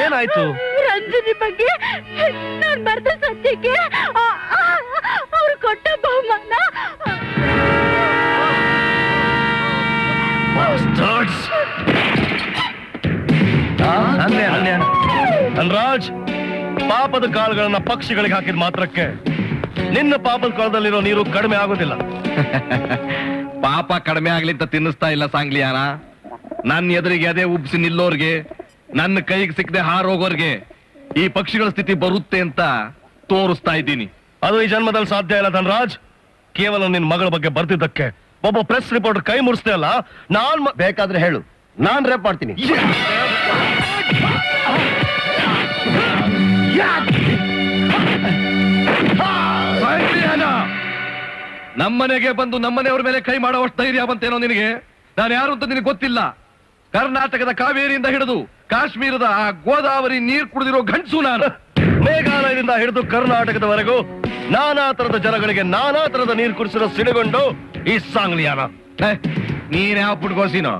ಏನಾಯ್ತು? ರಂಜನಿ ಬಗ್ಗೆ ನಾನ್ ಬರ್ದ ಸತ್ಯಕ್ಕೆ ಅವ್ರು ಕೊಟ್ಟ ಬಹುಮಾನ ಧನರಾಜ್, ಪಾಪದ ಕಾಳುಗಳನ್ನ ಪಕ್ಷಿಗಳಿಗೆ ಹಾಕಿದ ಮಾತ್ರಕ್ಕೆ ನಿನ್ನ ಪಾಪದ ಕಾಲದಲ್ಲಿರೋ ನೀರು ಕಡಿಮೆ ಆಗೋದಿಲ್ಲ. ಪಾಪ ಕಡಿಮೆ ಆಗ್ಲಿ ಅಂತ ತಿನ್ನಿಸ್ತಾ ಇಲ್ಲ ಸಾಂಗ್ಲಿಯಾನ. ನನ್ನ ಎದುರಿಗೆ ಅದೇ ಉಬ್ಸಿ ನಿಲ್ಲೋರ್ಗೆ, ನನ್ನ ಕೈಗೆ ಸಿಕ್ಕದೆ ಹಾರೋಗೋರ್ಗೆ ಈ ಪಕ್ಷಿಗಳ ಸ್ಥಿತಿ ಬರುತ್ತೆ ಅಂತ ತೋರಿಸ್ತಾ ಇದ್ದೀನಿ. ಅದು ಈ ಜನ್ಮದಲ್ಲಿ ಸಾಧ್ಯ ಇಲ್ಲ ಧನರಾಜ್. ಕೇವಲ ನಿನ್ ಮಗಳ ಬಗ್ಗೆ ಬರ್ತಿದ್ದಕ್ಕೆ ಒಬ್ಬ ಪ್ರೆಸ್ ರಿಪೋರ್ಟರ್ ಕೈ ಮುರಿಸ್ತೇ ಅಲ್ಲ. ನಾನ್ ಬೇಕಾದ್ರೆ ಹೇಳು, ನಾನ್ ರೇಪ್ ಮಾಡ್ತೀನಿ. ನಮ್ಮನೆಗೆ ಬಂದು ನಮ್ಮನೆಯವ್ರ ಮೇಲೆ ಕೈ ಮಾಡುವಷ್ಟು ಧೈರ್ಯ ಬಂತೇನೋ ನಿನಗೆ? ನಾನು ಯಾರು ಅಂತ ನಿನಗೆ ಗೊತ್ತಿಲ್ಲ. ಕರ್ನಾಟಕದ ಕಾವೇರಿಯಿಂದ ಹಿಡಿದು ಕಾಶ್ಮೀರದ ಆ ಗೋದಾವರಿ ನೀರು ಕುಡಿದಿರೋ ಗಂಡಸು ನಾನು. ಮೇಘಾಲಯದಿಂದ ಹಿಡಿದು ಕರ್ನಾಟಕದವರೆಗೂ ನಾನಾ ತರದ ಜನಗಳಿಗೆ ನಾನಾ ತರದ ನೀರು ಕುಡಿಸಿರೋ ಸಿಡಿಗೊಂಡು ಈ ಸಾಂಗ್ಲಿಯಾನ. ನೀನ್ ಯಾವ ಪುಟ್ಕೋಸಿನೋ?